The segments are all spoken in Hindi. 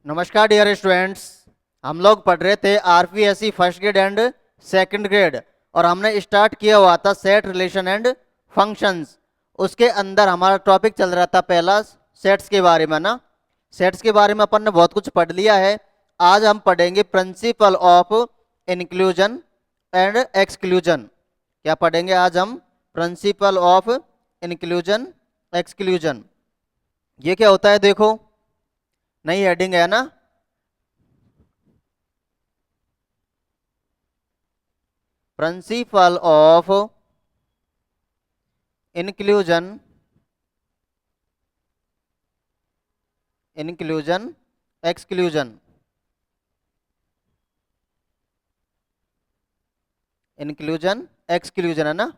नमस्कार डियर स्टूडेंट्स। हम लोग पढ़ रहे थे RPSC first grade and second grade और हमने स्टार्ट किया हुआ था सेट रिलेशन एंड फंक्शंस। उसके अंदर हमारा टॉपिक चल रहा था पहला सेट्स के बारे में ना। सेट्स के बारे में अपन ने बहुत कुछ पढ़ लिया है। आज हम पढ़ेंगे principle of inclusion and exclusion. क्या पढ़ेंगे आज हम? Principle of inclusion exclusion. ये क्या होता है देखो, नई हेडिंग है ना। Principle of inclusion inclusion exclusion. Inclusion exclusion है ना।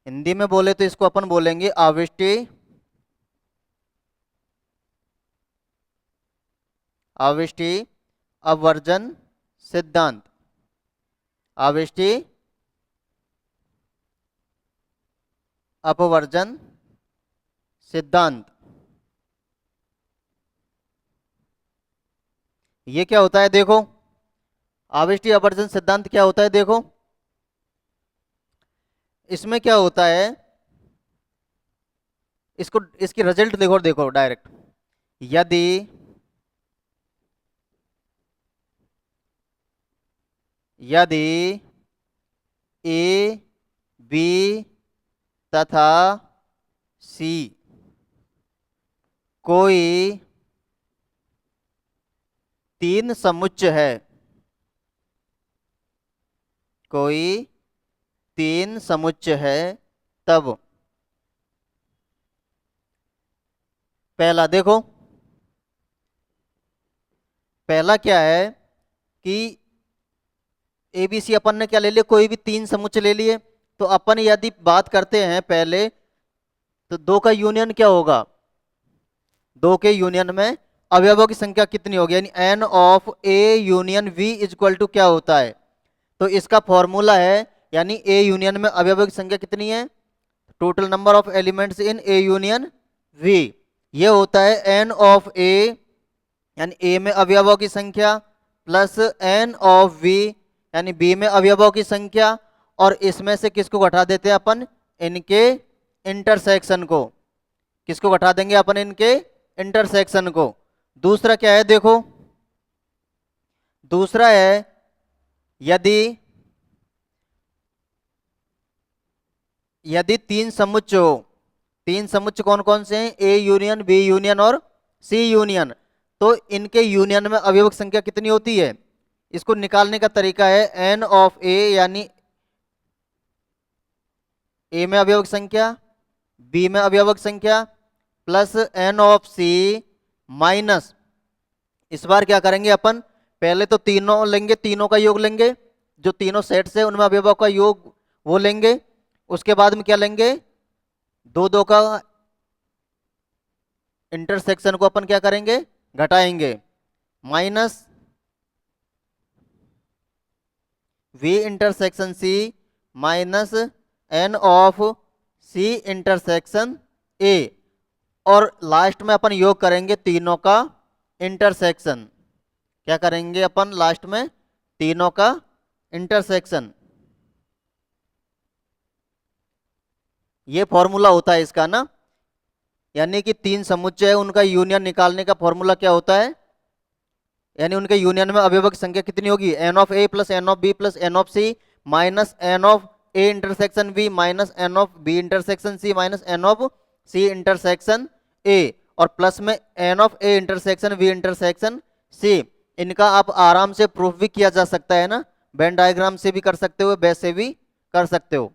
हिंदी में बोले तो इसको अपन बोलेंगे आवृष्टि आवृष्टि अपवर्जन सिद्धांत। आवृष्टि अपवर्जन सिद्धांत। ये क्या होता है देखो, आवृष्टि अपवर्जन सिद्धांत क्या होता है देखो। इसमें क्या होता है, इसको इसकी रिजल्ट देखो देखो डायरेक्ट। यदि यदि ए बी तथा सी कोई तीन समुच्चय है, कोई तीन समुच्चय है, तब पहला देखो, पहला क्या है कि एबीसी अपन ने क्या ले लिया, कोई भी तीन समुच्चय ले लिए। तो अपन यदि बात करते हैं पहले, तो दो का यूनियन क्या होगा, दो के यूनियन में अवयवों की संख्या कितनी होगी, यानी n of A union B is equal to क्या होता है। तो इसका फॉर्मूला है, यानी ए यूनियन में अवयवों की संख्या कितनी है, total number of elements in A union B. ये होता है एन ऑफ ए, यानी ए में अवयवों की संख्या, प्लस एन ऑफ वी यानी बी में अवयवों की संख्या, और इसमें से किसको घटा देते हैं अपन, इनके इंटरसेक्शन को। किसको घटा देंगे अपन, इनके इंटरसेक्शन को। दूसरा क्या है देखो, दूसरा है यदि यदि तीन समुच्चय हो, तीन समुच्चय कौन कौन से हैं, ए यूनियन बी यूनियन और सी यूनियन, तो इनके यूनियन में अवयव संख्या कितनी होती है। इसको निकालने का तरीका है एन ऑफ ए, यानी ए में अवयव संख्या, बी में अवयव संख्या, plus n of C minus, इस बार क्या करेंगे अपन, पहले तो तीनों लेंगे, तीनों का योग लेंगे, जो तीनों सेट्स है उनमें अवयवों का योग वो लेंगे। उसके बाद में क्या लेंगे, दो दो का इंटरसेक्शन को अपन क्या करेंगे, घटाएंगे, minus B intersection C minus n of C intersection A, और लास्ट में अपन योग करेंगे तीनों का इंटरसेक्शन। क्या करेंगे अपन लास्ट में, तीनों का इंटरसेक्शन। ये फॉर्मूला होता है इसका ना, यानी कि तीन समुच्चय है उनका यूनियन निकालने का फॉर्मूला क्या होता है, यानी उनके यूनियन में अवयवों की संख्या कितनी होगी, n of A plus n of B plus n of C minus n of A intersection B minus n of B intersection C minus n of C intersection A, और प्लस में n of A intersection B intersection C. इनका आप आराम से प्रूफ भी किया जा सकता है ना, वेन डायग्राम से भी कर सकते हो, वैसे भी कर सकते हो।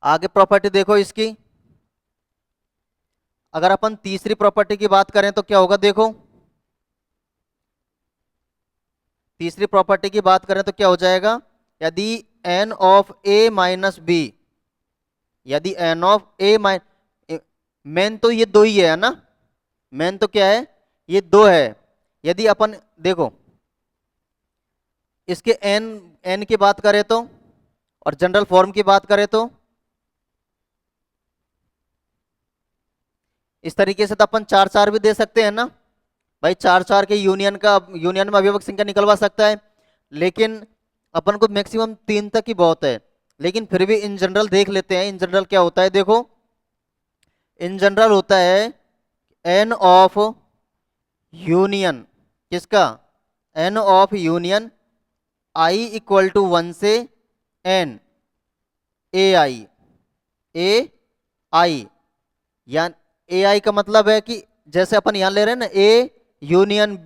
आगे प्रॉपर्टी देखो इसकी, अगर अपन तीसरी प्रॉपर्टी की बात करें तो क्या होगा देखो, तीसरी प्रॉपर्टी की बात करें तो क्या हो जाएगा, यदि n of A minus B, यदि एन ऑफ ए मेन तो ये दो ही है ना, मेन तो क्या है, ये दो है। यदि अपन देखो इसके एन एन की बात करें तो, और जनरल फॉर्म की बात करें तो, इस तरीके से तो अपन चार चार भी दे सकते हैं ना भाई, चार चार के यूनियन में अभिभावक संख्या निकलवा सकता है, लेकिन अपन को मैक्सिमम तीन तक ही बहुत है। लेकिन फिर भी इन जनरल देख लेते हैं, इन जनरल क्या होता है देखो, इन जनरल होता है एन ऑफ यूनियन, किसका, n of union I equal to 1 से एन, ए आई, या ए आई का मतलब है कि जैसे अपन यहां ले रहे हैं ना A union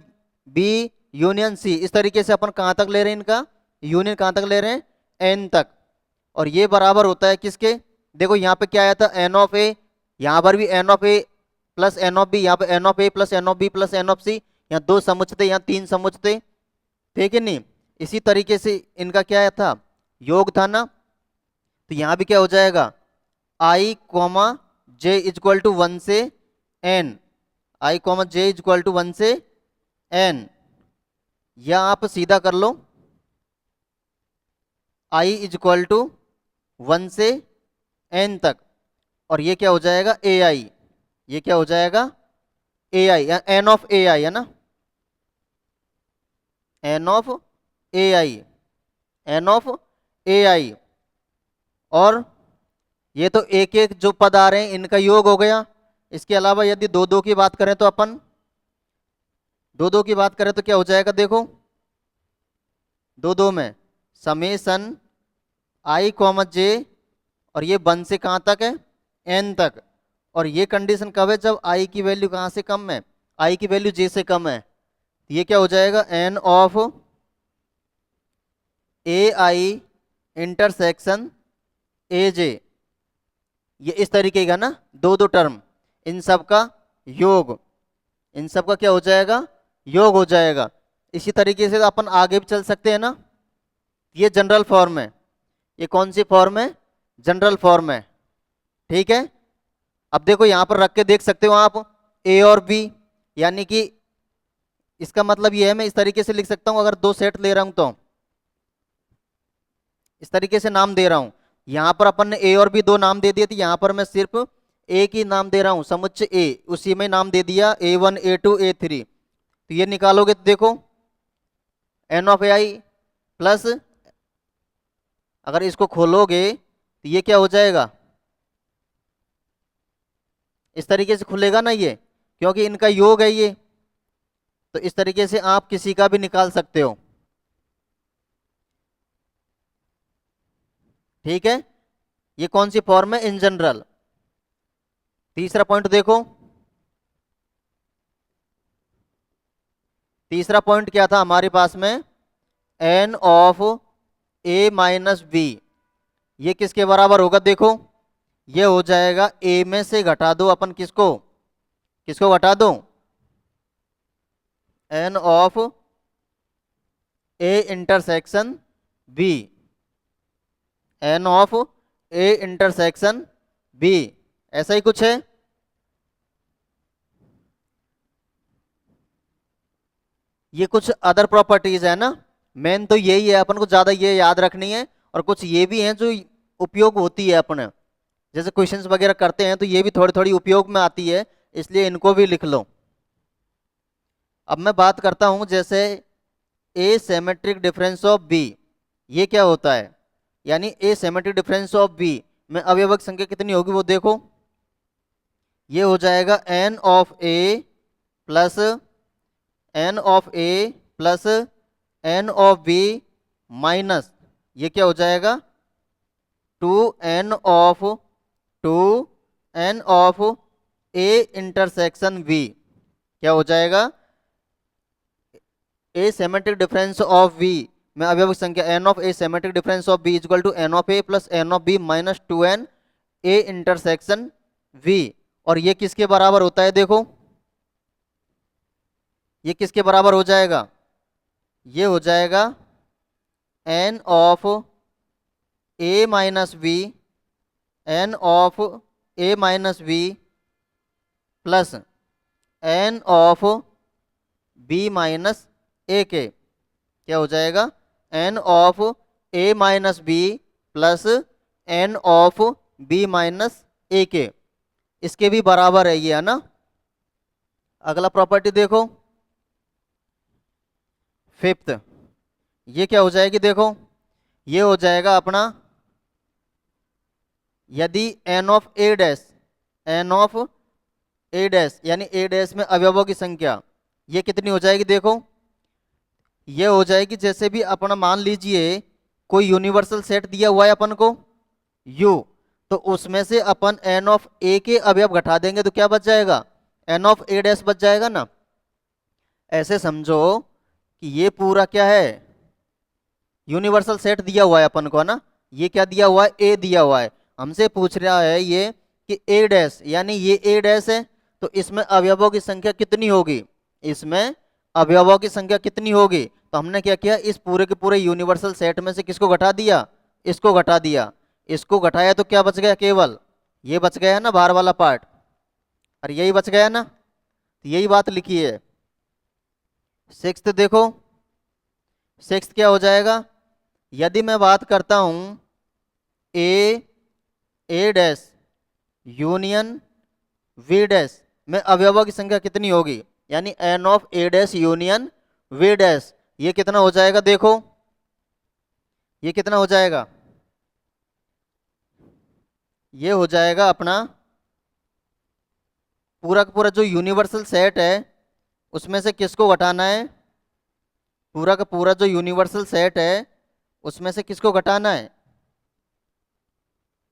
B union C, इस तरीके से अपन कहां तक ले रहे हैं, इनका यूनियन कहां तक ले रहे हैं, एन तक। और ये बराबर होता है किसके, देखो यहाँ पे क्या आया था, एन ऑफ ए, यहाँ पर भी n of A plus n of B, यहाँ पे n of A plus n of B plus n of C, यहाँ दो समुच्चय यहाँ तीन समुच्चय, ठीक है नहीं। इसी तरीके से इनका क्या आया था, योग था ना, तो यहाँ भी क्या हो जाएगा, I comma J equal to 1 से n, I comma J equal to 1 से एन, या आप सीधा कर लो आई इजक्वल टू 1 से एन तक, और ये क्या हो जाएगा ए आई, ये क्या हो जाएगा ए आई, या एन ऑफ ए आई है ना, n of A I, n of A I. और ये तो एक एक जो पद आ रहे हैं इनका योग हो गया। इसके अलावा यदि दो दो की बात करें तो अपन दो दो की बात करें तो क्या हो जाएगा देखो, दो दो में समेसन आई कॉमा जे, और ये 1 से कहाँ तक है, एन तक। और ये कंडीशन कब है, जब आई की वैल्यू कहाँ से कम है, आई की वैल्यू जे से कम है। ये क्या हो जाएगा, n of A I intersection A J, ये इस तरीके का ना, दो दो टर्म, इन सब का योग, इन सब का क्या हो जाएगा, योग हो जाएगा। इसी तरीके से अपन आगे भी चल सकते हैं ना, ये जनरल फॉर्म है, ये कौन सी फॉर्म है, जनरल फॉर्म है, ठीक है। अब देखो यहां पर रख के देख सकते हो आप ए और बी, यानी कि इसका मतलब ये है, मैं इस तरीके से लिख सकता हूं, अगर दो सेट ले रहा हूं तो इस तरीके से नाम दे रहा हूं। यहां पर अपन ने ए और बी दो नाम दे दिए थे, यहां पर मैं सिर्फ ए की नाम दे रहा हूं, समुच्चय ए, उसी में नाम दे दिया A1 A2 A3। तो ये निकालोगे तो देखो n of A I plus, अगर इसको खोलोगे तो ये क्या हो जाएगा, इस तरीके से खुलेगा ना ये, क्योंकि इनका योग है ये। तो इस तरीके से आप किसी का भी निकाल सकते हो, ठीक है। ये कौन सी फॉर्म है, इन जनरल। तीसरा पॉइंट देखो, तीसरा पॉइंट क्या था हमारे पास में, n of A minus B, ये किसके बराबर होगा देखो, ये हो जाएगा ए में से घटा दो अपन किसको, किसको घटा दो, n of A intersection B, n of A intersection B, ऐसा ही कुछ है। ये कुछ अदर प्रॉपर्टीज है ना, मेन तो यही है, अपन को ज्यादा ये याद रखनी है, और कुछ ये भी हैं जो उपयोग होती है अपने, जैसे क्वेश्चंस वगैरह करते हैं तो ये भी थोड़ी थोड़ी उपयोग में आती है, इसलिए इनको भी लिख लो। अब मैं बात करता हूं जैसे ए सिमेट्रिक डिफरेंस ऑफ बी, ये क्या होता है, यानी ए सिमेट्रिक डिफरेंस ऑफ बी में अवयवक संख्या कितनी होगी वो देखो, ये हो जाएगा n of A plus n of A plus n of B minus, ये क्या हो जाएगा, two n of A intersection B, क्या हो जाएगा, A symmetric difference of B में अवयवक संख्या n of A symmetric difference of B equal to n of A plus n of B minus 2n A intersection B. और ये किसके बराबर होता है देखो, ये किसके बराबर हो जाएगा, ये हो जाएगा n of A minus B, n of A minus B plus n of B minus A के, क्या हो जाएगा, n of A minus B plus n of B minus A के। इसके भी बराबर है ये, है ना। अगला प्रॉपर्टी देखो, फिफ्थ, ये क्या हो जाएगी देखो, ये हो जाएगा अपना, यदि n of A dash, n of A dash यानी ए डैश में अवयवों की संख्या, ये कितनी हो जाएगी देखो, ये हो जाएगी जैसे भी अपना मान लीजिए कोई यूनिवर्सल सेट दिया हुआ है अपन को U, तो उसमें से अपन एन ऑफ ए के अवयव घटा देंगे तो क्या बच जाएगा, एन ऑफ ए डैश बच जाएगा ना। ऐसे समझो कि ये पूरा क्या है, यूनिवर्सल सेट दिया हुआ है अपन को, है ना। ये क्या दिया हुआ है, ए दिया हुआ है। हमसे पूछ रहा है ये कि ए डैश यानी ये ए डैश है, तो इसमें अवयवों की संख्या कितनी होगी, इसमें अवयवों की संख्या कितनी होगी। तो हमने क्या किया, इस पूरे के पूरे यूनिवर्सल सेट में से किसको घटा दिया, इसको घटा दिया। इसको घटाया तो क्या बच गया, केवल ये बच गया है ना बाहर वाला पार्ट, और यही बच गया ना। तो यही बात लिखी है। सिक्स्थ देखो, सिक्स्थ क्या हो जाएगा, यदि मैं बात करता हूं A dash union B dash में अवयवों की संख्या कितनी होगी, यानी n of A dash union B dash, ये कितना हो जाएगा देखो, ये कितना हो जाएगा, ये हो जाएगा अपना पूरा का पूरा जो यूनिवर्सल सेट है उसमें से किसको घटाना है, पूरा का पूरा जो यूनिवर्सल सेट है उसमें से किसको घटाना है,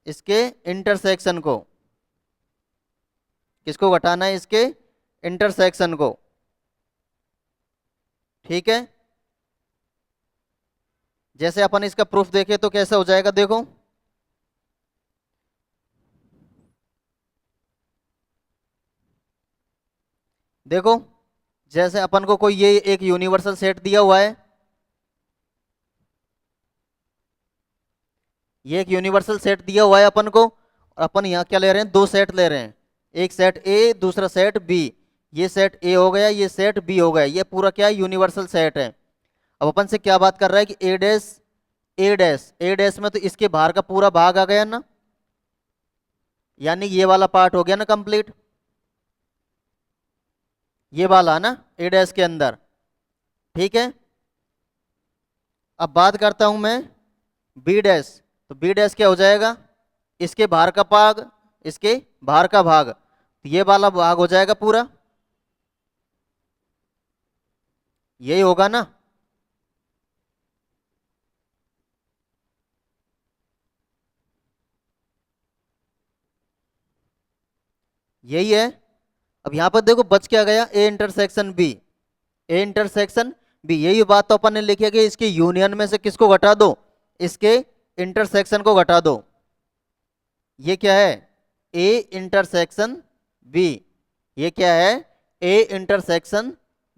इसके इंटरसेक्शन को, किसको घटाना है, इसके इंटरसेक्शन को। ठीक है, जैसे अपन इसका प्रूफ देखें तो कैसा हो जाएगा देखो, देखो जैसे अपन को कोई ये एक यूनिवर्सल सेट दिया हुआ है, ये एक यूनिवर्सल सेट दिया हुआ है अपन को, और अपन यहाँ क्या ले रहे हैं, दो सेट ले रहे हैं, एक सेट ए दूसरा सेट बी। ये सेट ए हो गया, ये सेट बी हो गया, ये पूरा क्या है, यूनिवर्सल सेट है। अब अपन से क्या बात कर रहा है कि ए dash A dash A dash में तो इसके बाहर का पूरा भाग आ गया ना, यानी ये वाला पार्ट हो गया ना कंप्लीट, ये वाला ना ए डैश के अंदर। ठीक है, अब बात करता हूं मैं बी डैश, तो बी डैश क्या हो जाएगा, इसके बाहर का भाग, इसके बाहर का भाग, तो ये वाला भाग हो जाएगा पूरा, यही होगा ना। यही है। अब यहां पर देखो बच क्या गया, A intersection B, A intersection B, यही बात तो अपन ने लिखी है कि इसके यूनियन में से किसको घटा दो, इसके इंटरसेक्शन को घटा दो। ये क्या है, ए इंटरसेक्शन बी, ये क्या है, ए इंटरसेक्शन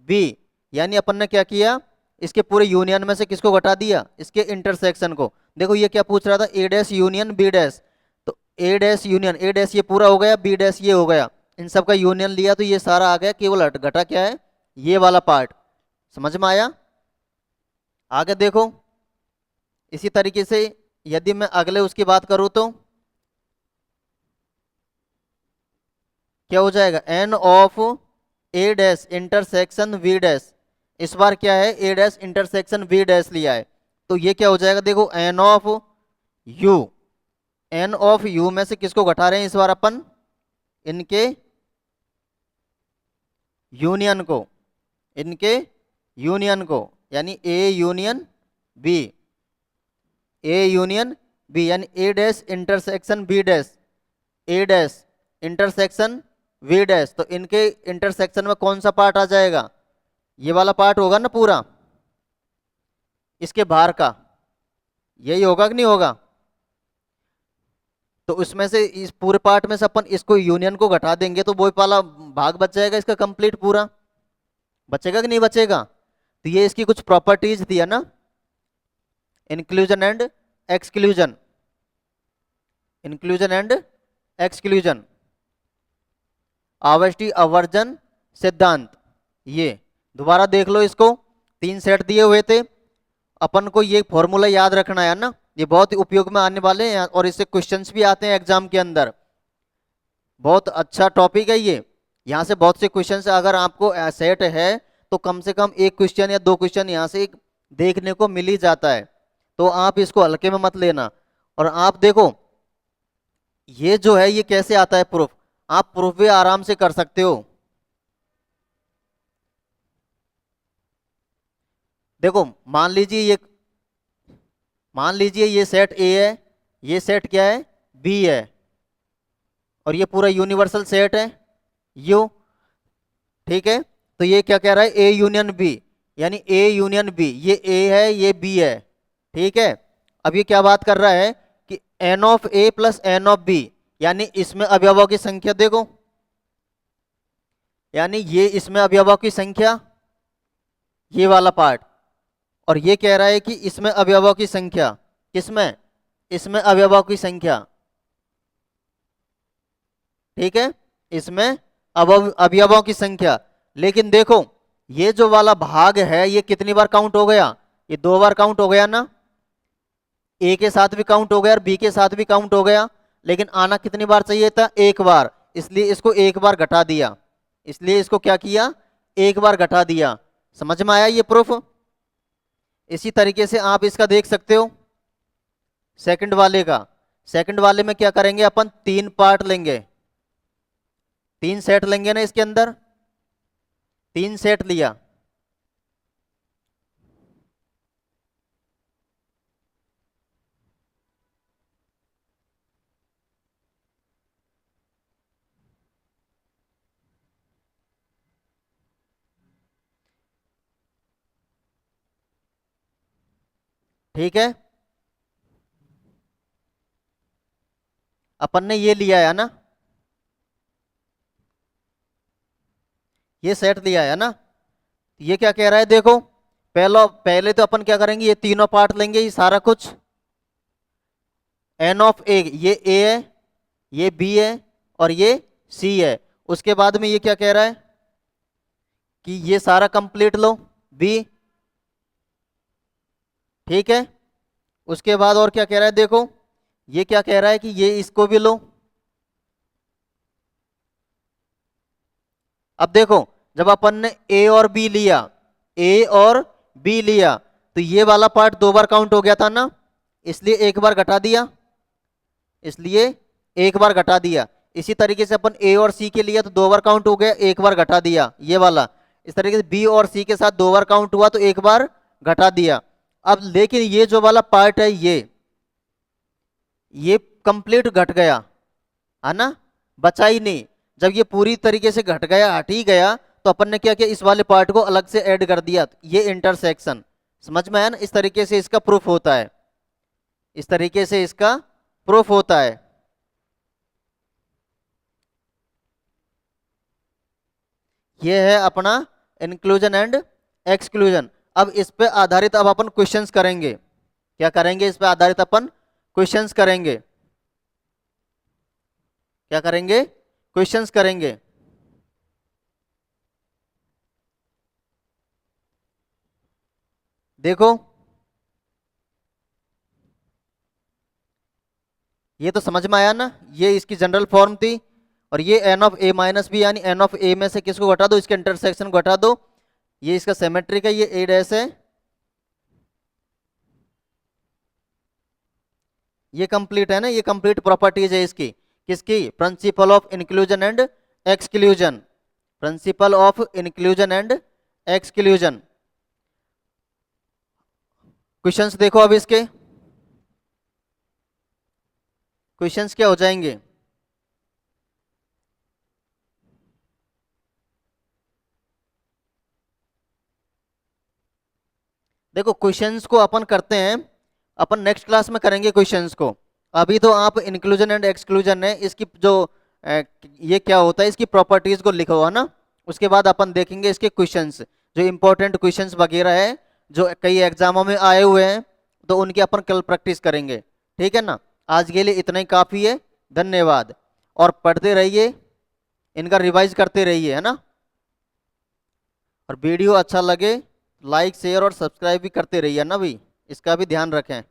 बी, यानी अपन ने क्या किया, इसके पूरे यूनियन में से किसको घटा दिया, इसके इंटरसेक्शन को। देखो ये क्या पूछ रहा था, ए डैश यूनियन बी डैश, तो ए डैश यूनियन ए डैश ये पूरा हो गया, बी डैश ये हो गया, इन सब का यूनियन लिया तो ये सारा आ गया, केवल घटा क्या है, ये वाला पार्ट। समझ में आया। आगे देखो इसी तरीके से यदि मैं अगले उसकी बात करूं तो क्या हो जाएगा, n of A dash intersection we dash, इस बार क्या है, A dash intersection we dash लिया है, तो ये क्या हो जाएगा देखो, n of U, n of U में से किसको घटा रहे हैं इस बार अपन, इनके यूनियन को, इनके यूनियन को, यानी A union B, A union B यानी A dash intersection B dash, A dash intersection we dash, तो इनके इंटरसेक्शन में कौन सा पार्ट आ जाएगा, ये वाला पार्ट होगा ना पूरा, इसके बाहर का, यही होगा कि नहीं होगा। तो उसमें से इस पूरे पार्ट में से अपन इसको यूनियन को घटा देंगे तो वो वाला भाग बच जाएगा इसका कंप्लीट पूरा, बचेगा कि नहीं बचेगा। तो ये इसकी कुछ प्रॉपर्टीज थी, है ना, inclusion and exclusion, inclusion and exclusion, आवष्टि आवर्जन सिद्धांत। ये दोबारा देख लो इसको, तीन सेट दिए हुए थे, अपन को ये फॉर्मूला याद रखना है ना, ये बहुत ही उपयोग में आने वाले हैं और इससे क्वेश्चंस भी आते हैं एग्जाम के अंदर। बहुत अच्छा टॉपिक है ये। यहाँ से बहुत से क्वेश्चन अगर आपको सेट है तो कम से कम एक क्वेश्चन या दो क्वेश्चन यहाँ से देखने को मिल ही जाता है, तो आप इसको हल्के में मत लेना। और आप देखो ये जो है ये कैसे आता है प्रूफ, आप प्रूफ भी आराम से कर सकते हो। देखो मान लीजिए ये सेट ए है, ये सेट क्या है बी है, और ये पूरा यूनिवर्सल सेट है यू। ठीक है, तो ये क्या कह रहा है ए यूनियन बी, यानी ए यूनियन बी, ये ए है ये बी है। ठीक है, अब ये क्या बात कर रहा है कि n of A plus n of B, यानी इसमें अवयवों की संख्या देखो, यानी ये इसमें अवयवों की संख्या, ये वाला पार्ट, और ये कह रहा है कि इसमें अवयवों की संख्या, किसमें, इसमें अवयवों की संख्या। ठीक है, इसमें अवयवों की संख्या। लेकिन देखो ये जो वाला भाग है ये कितनी बार काउंट हो गया, ये दो बार काउंट हो गया ना, ए के साथ भी काउंट हो गया और बी के साथ भी काउंट हो गया, लेकिन आना कितनी बार चाहिए था, एक बार, इसलिए इसको एक बार घटा दिया, इसलिए इसको क्या किया, एक बार घटा दिया। समझ में आया ये प्रूफ। इसी तरीके से आप इसका देख सकते हो सेकंड वाले का। सेकंड वाले में क्या करेंगे अपन, तीन पार्ट लेंगे, तीन सेट लेंगे ना, इसके अंदर तीन सेट लिया। ठीक है, अपन ने ये लिया है ना, ये सेट लिया है ना, ये क्या कह रहा है देखो, पहले तो अपन क्या करेंगे, ये तीनों पार्ट लेंगे, ये सारा कुछ एन ऑफ ए, ये ए है ये बी है और ये सी है। उसके बाद में ये क्या कह रहा है कि ये सारा कंप्लीट लो बी। ठीक है, उसके बाद और क्या कह रहा है देखो, ये क्या कह रहा है कि ये इसको भी लो। अब देखो जब अपन ने ए और बी लिया, ए और बी लिया, तो ये वाला पार्ट दो बार काउंट हो गया था ना, इसलिए एक बार घटा दिया, इसलिए एक बार घटा दिया। इसी तरीके से अपन ए और सी के लिए तो दो बार काउंट हो गया, एक बार घटा दिया ये वाला। इस तरीके से बी और सी के साथ दो बार काउंट हुआ तो एक बार घटा दिया। अब लेकिन ये जो वाला पार्ट है ये कंप्लीट घट गया है ना, बचा ही नहीं। जब ये पूरी तरीके से घट गया, हट ही गया, तो अपन ने क्या किया, इस वाले पार्ट को अलग से ऐड कर दिया, ये इंटरसेक्शन। समझ में आया ना, इस तरीके से इसका प्रूफ होता है, इस तरीके से इसका प्रूफ होता है। ये है अपना इंक्लूजन एंड एक्सक्लूजन। अब इस पे आधारित अब अपन क्वेश्चंस करेंगे, क्या करेंगे, इस पे आधारित अपन क्वेश्चंस करेंगे, क्या करेंगे, क्वेश्चंस करेंगे। देखो ये तो समझ में आया ना, ये इसकी जनरल फॉर्म थी, और ये n of A minus B, यानी एन ऑफ ए में से किसको घटा दो, इसके इंटरसेक्शन को घटा दो। ये इसका सिमेट्रिक है, ये ए डैश है, ये कंप्लीट है ना, ये कंप्लीट प्रॉपर्टीज है इसकी, किसकी, principle of inclusion and exclusion, principle of inclusion and exclusion. Questions देखो अब इसके, क्वेश्चंस क्या हो जाएंगे, देखो क्वेश्चंस को अपन करते हैं, अपन नेक्स्ट क्लास में करेंगे क्वेश्चंस को। अभी तो आप इंक्लूजन एंड एक्सक्लूजन है, इसकी जो ये क्या होता है, इसकी प्रॉपर्टीज को लिखो है ना, उसके बाद अपन देखेंगे इसके क्वेश्चंस, जो इंपॉर्टेंट क्वेश्चंस वगैरह है जो कई एग्जामों में आए हुए हैं, तो उनकी अपन कल प्रैक्टिस करेंगे। ठीक है ना, आज के लिए इतना ही काफ़ी है, धन्यवाद। और पढ़ते रहिए, इनका रिवाइज करते रहिए है ना, और वीडियो अच्छा लगे लाइक शेयर और सब्सक्राइब भी करते रहिए ना भाई, इसका भी ध्यान रखें।